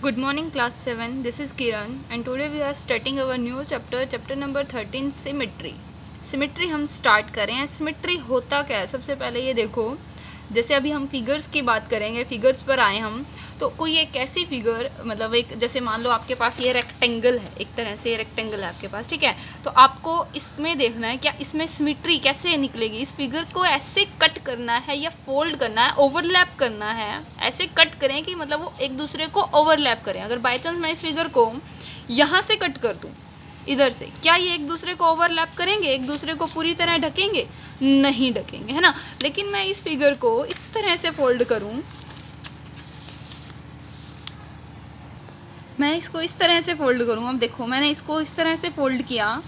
Good morning, class 7. This is Kiran, and today we are starting our new chapter number 13, Symmetry. Symmetry हम start करें हैं. Symmetry होता क्या है? सबसे पहले ये देखो, जैसे अभी हम फिगर्स की बात करेंगे, फिगर्स पर आए हम, तो कोई एक ऐसी फिगर, मतलब एक, जैसे मान लो आपके पास ये रेक्टेंगल है, एक तरह से ये रेक्टेंगल है आपके पास, ठीक है. तो आपको इसमें देखना है क्या इसमें सिमेट्री कैसे निकलेगी. इस फिगर को ऐसे कट करना है या फोल्ड करना है, ओवरलैप करना है. ऐसे कट करें कि मतलब वो एक दूसरे को ओवरलैप करें. अगर बाई चांस मैं इस फिगर को यहाँ से कट कर दूँ इधर से, क्या ये एक दूसरे को ओवरलैप करेंगे, एक दूसरे को पूरी तरह ढकेंगे? नहीं ढकेंगे, है ना. लेकिन मैं इस फिगर को इस तरह से फोल्ड करूं, मैं इसको इस तरह से फोल्ड करूं. अब देखो, मैंने इसको इस तरह से फोल्ड किया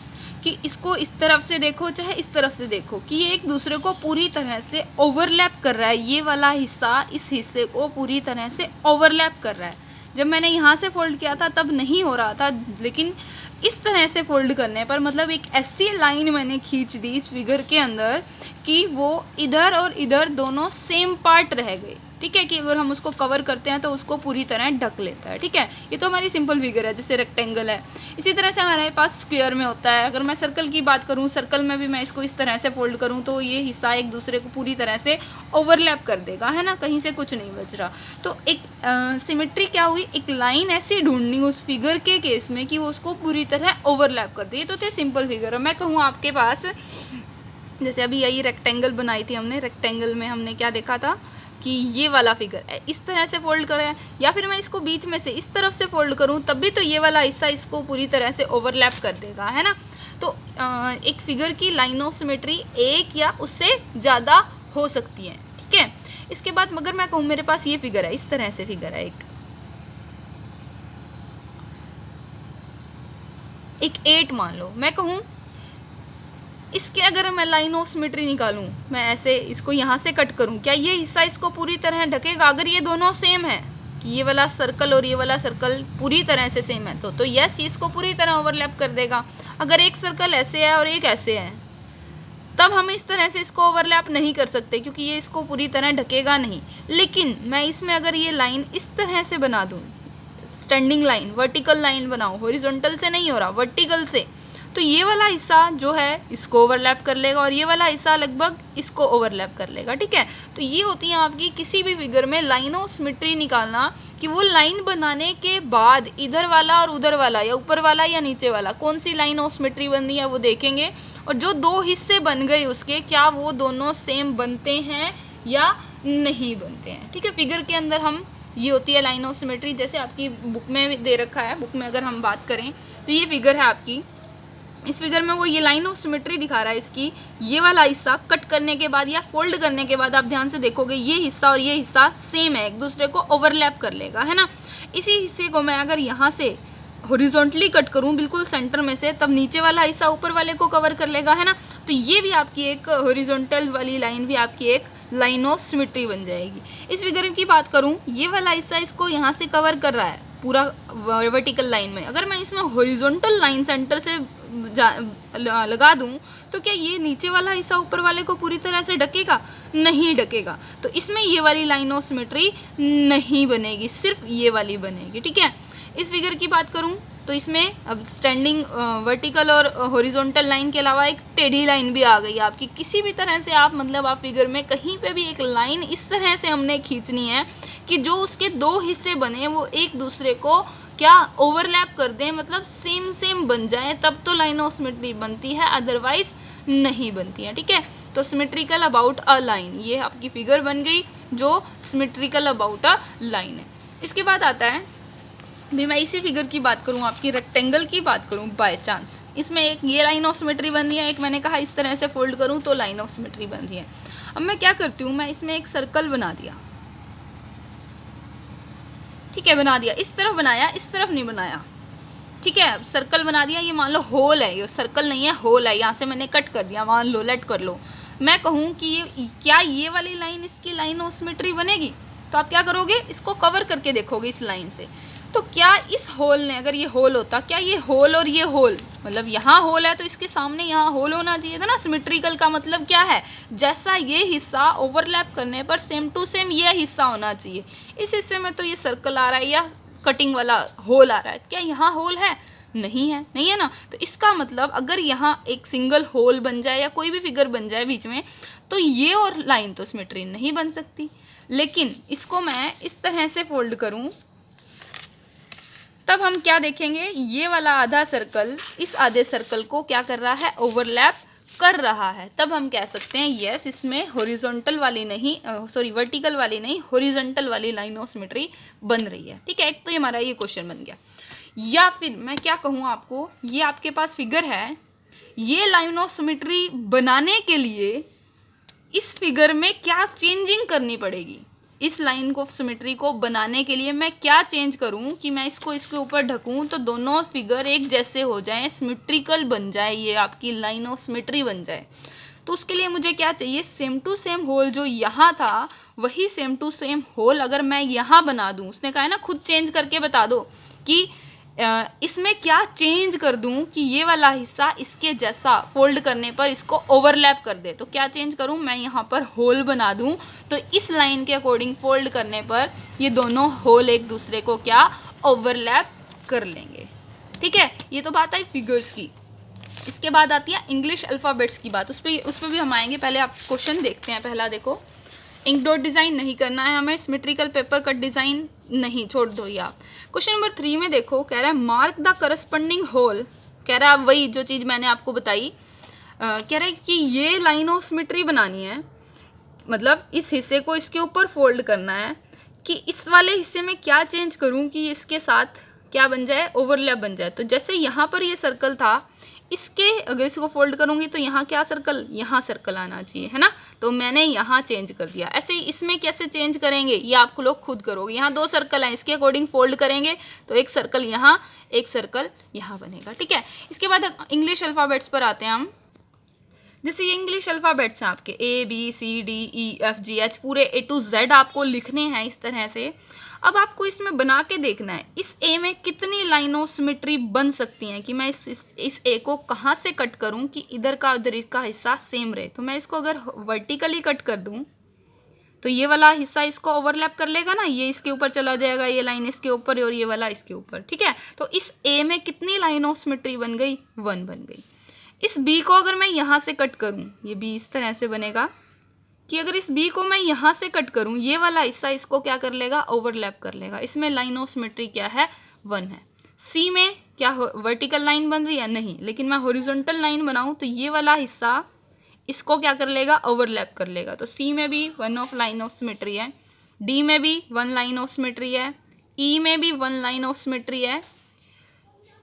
कि इसको इस तरफ से देखो चाहे इस तरफ से देखो कि ये एक दूसरे को पूरी तरह से ओवरलैप कर रहा है. ये वाला हिस्सा इस हिस्से को पूरी तरह से ओवरलैप कर रहा है. जब मैंने यहाँ से फोल्ड किया था तब नहीं हो रहा था, लेकिन इस तरह से फोल्ड करने पर मतलब एक ऐसी लाइन मैंने खींच दी इस फिगर के अंदर कि वो इधर और इधर दोनों सेम पार्ट रह गए. ठीक है, कि अगर हम उसको कवर करते हैं तो उसको पूरी तरह ढक लेता है. ठीक है, ये तो हमारी सिंपल फिगर है, जैसे रेक्टेंगल है. इसी तरह से हमारे पास स्क्वायर में होता है. अगर मैं सर्कल की बात करूँ, सर्कल में भी मैं इसको इस तरह से फोल्ड करूँ तो ये हिस्सा एक दूसरे को पूरी तरह से ओवरलैप कर देगा, है ना, कहीं से कुछ नहीं बच रहा. तो एक सिमेट्री क्या हुई, एक लाइन ऐसी ढूंढनी उस फिगर के केस में कि वो उसको पूरी तरह ओवरलैप कर दे. ये तो थे सिंपल फिगर. मैं कहूँ आपके पास, जैसे अभी यही रेक्टेंगल बनाई थी हमने, रेक्टेंगल में हमने क्या देखा था कि ये वाला फिगर इस तरह से फोल्ड करें, या फिर मैं इसको बीच में से इस तरफ से फोल्ड करूं तब भी तो ये वाला हिस्सा इसको पूरी तरह से ओवरलैप कर देगा, है ना. तो एक फिगर की लाइन ऑफ सिमेट्री एक या उससे ज़्यादा हो सकती है. ठीक है, इसके बाद अगर मैं कहूँ मेरे पास ये फिगर है, इस तरह से फिगर है, एक 8 मान लो. मैं कहूँ इसके अगर मैं लाइन ऑफ सिमेट्री निकालूं, मैं ऐसे इसको यहाँ से कट करूं, क्या ये हिस्सा इसको पूरी तरह ढकेगा? अगर ये दोनों सेम है कि ये वाला सर्कल और ये वाला सर्कल पूरी तरह से सेम है तो यस, ये इसको पूरी तरह ओवरलैप कर देगा. अगर एक सर्कल ऐसे है और एक ऐसे है तब हम इस तरह से इसको ओवरलैप नहीं कर सकते क्योंकि ये इसको पूरी तरह ढकेगा नहीं. लेकिन मैं इसमें अगर ये लाइन इस तरह से बना दूँ, स्टैंडिंग लाइन, वर्टिकल लाइन बनाओ, हॉरिजॉन्टल से नहीं हो रहा, वर्टिकल से, तो ये वाला हिस्सा जो है इसको ओवरलैप कर लेगा और ये वाला हिस्सा लगभग इसको ओवरलैप कर लेगा. ठीक है, तो ये होती है आपकी किसी भी फिगर में लाइन ऑफ सिमेट्री निकालना, कि वो लाइन बनाने के बाद इधर वाला और उधर वाला, या ऊपर वाला या नीचे वाला, कौन सी लाइन ऑफ सिमेट्री बन रही है वो देखेंगे. और जो दो हिस्से बन गए उसके, क्या वो दोनों सेम बनते हैं या नहीं बनते हैं. ठीक है, फिगर के अंदर हम, ये होती है लाइन ऑफ सिमेट्री. जैसे आपकी बुक में दे रखा है, बुक में अगर हम बात करें तो ये फिगर है आपकी. इस फिगर में वो ये लाइन ऑफ सिमेट्री दिखा रहा है. इसकी ये वाला हिस्सा कट करने के बाद या फोल्ड करने के बाद आप ध्यान से देखोगे ये हिस्सा और ये हिस्सा सेम है, एक दूसरे को ओवरलैप कर लेगा, है ना. इसी हिस्से को मैं अगर यहाँ से हॉरिजॉन्टली कट करूँ बिल्कुल सेंटर में से, तब नीचे वाला हिस्सा ऊपर वाले को कवर कर लेगा, है ना. तो ये भी आपकी एक हॉरिजॉन्टल वाली लाइन भी आपकी एक लाइन ऑफ सिमेट्री बन जाएगी. इस फिगर की बात करूँ, ये वाला हिस्सा इसको यहाँ से कवर कर रहा है पूरा वर्टिकल लाइन में. अगर मैं इसमें हॉरिजॉन्टल लाइन सेंटर से लगा दूं तो क्या ये नीचे वाला हिस्सा ऊपर वाले को पूरी तरह से ढकेगा? नहीं ढकेगा. तो इसमें ये वाली लाइन ऑफ सिमेट्री नहीं बनेगी, सिर्फ ये वाली बनेगी. ठीक है, इस फिगर की बात करूं तो इसमें अब स्टैंडिंग वर्टिकल और हॉरिजॉन्टल लाइन के अलावा एक टेढ़ी लाइन भी आ गई आपकी. किसी भी तरह से आप, मतलब आप फिगर में कहीं पे भी एक लाइन इस तरह से हमने खींचनी है कि जो उसके दो हिस्से बने वो एक दूसरे को क्या ओवरलैप कर दें, मतलब सेम बन जाए, तब तो लाइन ऑफ सिमेट्री बनती है, अदरवाइज नहीं बनती है. ठीक है, तो सिमेट्रिकल अबाउट अ लाइन, ये आपकी फिगर बन गई जो सिमेट्रिकल अबाउट अ लाइन है. इसके बाद आता है, भी मैं इसी फिगर की बात करूँ, आपकी रेक्टेंगल की बात करूँ, बाय चांस इसमें एक ये लाइन ऑफ सिमेट्री बन रही है, एक मैंने कहा इस तरह से फोल्ड करूँ तो लाइन ऑफ सिमेट्री बन रही है. अब मैं क्या करती हूँ, मैं इसमें एक सर्कल बना दिया. ठीक है, बना दिया, इस तरफ बनाया, इस तरफ नहीं बनाया. ठीक है, सर्कल बना दिया. ये मान लो होल है, ये सर्कल नहीं है, होल है, यहाँ से मैंने कट कर दिया, मान लो, लेट कर लो. मैं कहूँ कि ये क्या ये वाली लाइन इसकी लाइन ऑफ सिमेट्री बनेगी? तो आप क्या करोगे, इसको कवर करके देखोगे इस लाइन से. तो क्या इस होल ने, अगर ये होल होता, क्या ये होल और ये होल, मतलब यहाँ होल है तो इसके सामने यहाँ होल होना चाहिए था ना. सिमेट्रिकल का मतलब क्या है, जैसा ये हिस्सा ओवरलैप करने पर सेम टू सेम ये हिस्सा होना चाहिए. इस हिस्से में तो ये सर्कल आ रहा है या कटिंग वाला होल आ रहा है, क्या यहाँ होल है? नहीं है, नहीं है ना। तो इसका मतलब अगर यहाँ एक सिंगल होल बन जाए या कोई भी फिगर बन जाए बीच में, तो ये और लाइन तो सिमेट्री नहीं बन सकती। लेकिन इसको मैं इस तरह से फोल्ड करूँ, तब हम क्या देखेंगे, ये वाला आधा सर्कल इस आधे सर्कल को क्या कर रहा है, ओवरलैप कर रहा है। तब हम कह सकते हैं यस, इसमें हॉरिजॉन्टल वाली नहीं, वर्टिकल वाली नहीं, हॉरिजॉन्टल वाली लाइन ऑफ सिमेट्री बन रही है। ठीक है, एक तो ये हमारा ये क्वेश्चन बन गया। या फिर मैं क्या कहूँ आपको, ये आपके पास फिगर है, ये लाइन ऑफ सिमेट्री बनाने के लिए इस फिगर में क्या चेंजिंग करनी पड़ेगी, इस लाइन ऑफ सिमेट्री को बनाने के लिए मैं क्या चेंज करूं कि मैं इसको इसके ऊपर ढकूं तो दोनों फिगर एक जैसे हो जाएं, सिमेट्रिकल बन जाए, ये आपकी लाइन ऑफ सिमेट्री बन जाए। तो उसके लिए मुझे क्या चाहिए, सेम टू सेम होल जो यहाँ था वही सेम टू सेम होल अगर मैं यहाँ बना दूँ, उसने कहा है ना खुद चेंज करके बता दो कि इसमें क्या चेंज कर दूं कि ये वाला हिस्सा इसके जैसा फोल्ड करने पर इसको ओवरलैप कर दे। तो क्या चेंज करूं, मैं यहाँ पर होल बना दूं तो इस लाइन के अकॉर्डिंग फोल्ड करने पर ये दोनों होल एक दूसरे को क्या ओवरलैप कर लेंगे। ठीक है, ये तो बात आई फिगर्स की। इसके बाद आती है इंग्लिश अल्फ़ाबेट्स की बात, उस पर भी हम आएंगे। पहले आप क्वेश्चन देखते हैं। पहला देखो, इंक डॉट डिज़ाइन नहीं करना है हमें, सिमेट्रिकल पेपर कट डिज़ाइन नहीं, छोड़ दो ये आप। क्वेश्चन नंबर 3 में देखो, कह रहा है मार्क द करस्पॉन्डिंग होल। कह रहा है वही जो चीज़ मैंने आपको बताई, कह रहा है कि ये लाइन ऑफ सिमेट्री बनानी है, मतलब इस हिस्से को इसके ऊपर फोल्ड करना है कि इस वाले हिस्से में क्या चेंज करूं कि इसके साथ क्या बन जाए, ओवरलैप बन जाए। तो जैसे यहाँ पर ये सर्कल था, इसके अगर इसको फोल्ड करूँगी तो यहाँ क्या सर्कल, यहाँ सर्कल आना चाहिए, है ना। तो मैंने यहाँ चेंज कर दिया। ऐसे ही इसमें कैसे चेंज करेंगे ये आप लोग खुद करोगे। यहाँ 2 सर्कल हैं, इसके अकॉर्डिंग फोल्ड करेंगे तो एक सर्कल यहाँ, एक सर्कल यहाँ बनेगा। ठीक है, इसके बाद इंग्लिश अल्फ़ाबेट्स पर आते हैं हम। जैसे ये इंग्लिश अल्फ़ाबेट्स हैं आपके ABCDEFGH, पूरे A to Z आपको लिखने हैं इस तरह से। अब आपको इसमें बना के देखना है इस ए में कितनी लाइन ऑफ सिमेट्री बन सकती हैं कि मैं इस ए को कहाँ से कट करूँ कि इधर का उधर का हिस्सा सेम रहे। तो मैं इसको अगर वर्टिकली कट कर दूँ तो ये वाला हिस्सा इसको ओवरलैप कर लेगा ना, ये इसके ऊपर चला जाएगा, ये लाइन इसके ऊपर और ये वाला इसके ऊपर। ठीक है, तो इस ए में कितनी लाइन ऑफ सिमेट्री बन गई, 1 बन गई। इस बी को अगर मैं यहाँ से कट करूँ, ये बी इस तरह से बनेगा कि अगर इस बी को मैं यहाँ से कट करूँ, ये वाला हिस्सा इसको क्या कर लेगा, ओवरलैप कर लेगा। इसमें लाइन ऑफ सिमेट्री क्या है, 1 है। सी में क्या वर्टिकल लाइन बन रही है, नहीं, लेकिन मैं हॉरिजॉन्टल लाइन बनाऊँ तो ये वाला हिस्सा इसको क्या कर लेगा, ओवरलैप कर लेगा। तो सी में भी 1 ऑफ लाइन ऑफ सिमेट्री है, डी में भी 1 लाइन ऑफ सिमेट्री है, ई में भी 1 लाइन ऑफ सिमेट्री है।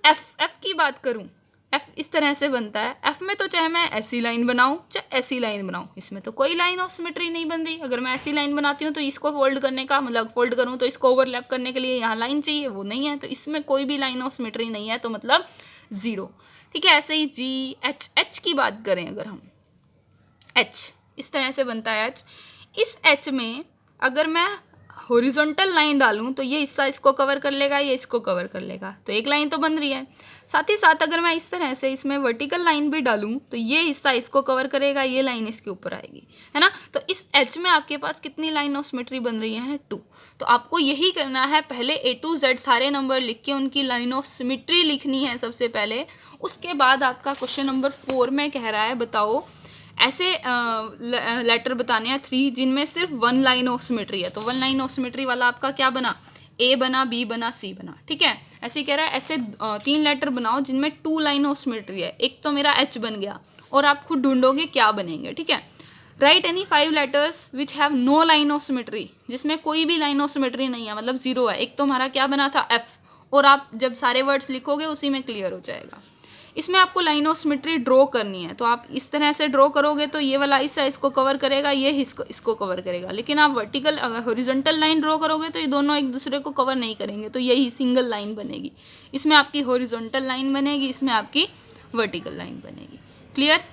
एफ की बात करूँ, एफ इस तरह से बनता है। एफ में तो चाहे मैं ऐसी लाइन बनाऊँ चाहे ऐसी लाइन बनाऊँ, इसमें तो कोई लाइन ऑफ सिमेट्री नहीं बन रही। अगर मैं ऐसी लाइन बनाती हूँ तो इसको फोल्ड करने का मतलब फोल्ड करूँ तो इसको ओवरलैप करने के लिए यहाँ लाइन चाहिए, वो नहीं है, तो इसमें कोई भी लाइन ऑफ सिमेट्री नहीं है, तो मतलब 0। ठीक है, ऐसे ही जी एच की बात करें अगर हम, एच इस तरह से बनता है एच। इस एच में अगर मैं हॉरिजॉन्टल लाइन डालूं तो ये हिस्सा इसको कवर कर लेगा, ये इसको कवर कर लेगा, तो एक लाइन तो बन रही है। साथ ही साथ अगर मैं इस तरह से इसमें वर्टिकल लाइन भी डालूं तो ये हिस्सा इसको कवर करेगा, ये लाइन इसके ऊपर आएगी, है ना। तो इस एच में आपके पास कितनी लाइन ऑफ सिमेट्री बन रही है, 2। तो आपको यही करना है, पहले A to Z सारे नंबर लिख के उनकी लाइन ऑफ सिमेट्री लिखनी है सबसे पहले। उसके बाद आपका क्वेश्चन नंबर 4 में कह रहा है बताओ ऐसे लेटर बताने हैं 3 जिनमें सिर्फ 1 लाइन ऑफ सिमेट्री है। तो 1 लाइन ऑफ सिमेट्री वाला आपका क्या बना, ए बना, बी बना, सी बना। ठीक है, ऐसे कह रहा है ऐसे 3 लेटर बनाओ जिनमें 2 लाइन ऑफ सिमेट्री है। एक तो मेरा एच बन गया और आप खुद ढूंढोगे क्या बनेंगे। ठीक है, write any 5 letters which have no line of symmetry, जिसमें कोई भी लाइन ऑफ सिमेट्री नहीं है, मतलब 0 है। एक तो हमारा क्या बना था, एफ, और आप जब सारे वर्ड्स लिखोगे उसी में क्लियर हो जाएगा। इसमें आपको लाइन ऑफ सिमेट्री ड्रॉ करनी है, तो आप इस तरह से ड्रॉ करोगे तो ये वाला हिस्सा इसको कवर करेगा, ये इसको कवर करेगा। लेकिन आप वर्टिकल हॉरिजॉन्टल लाइन ड्रॉ करोगे तो ये दोनों एक दूसरे को कवर नहीं करेंगे, तो यही सिंगल लाइन बनेगी। इसमें आपकी हॉरिजॉन्टल लाइन बनेगी, इसमें आपकी वर्टिकल लाइन बनेगी। क्लियर।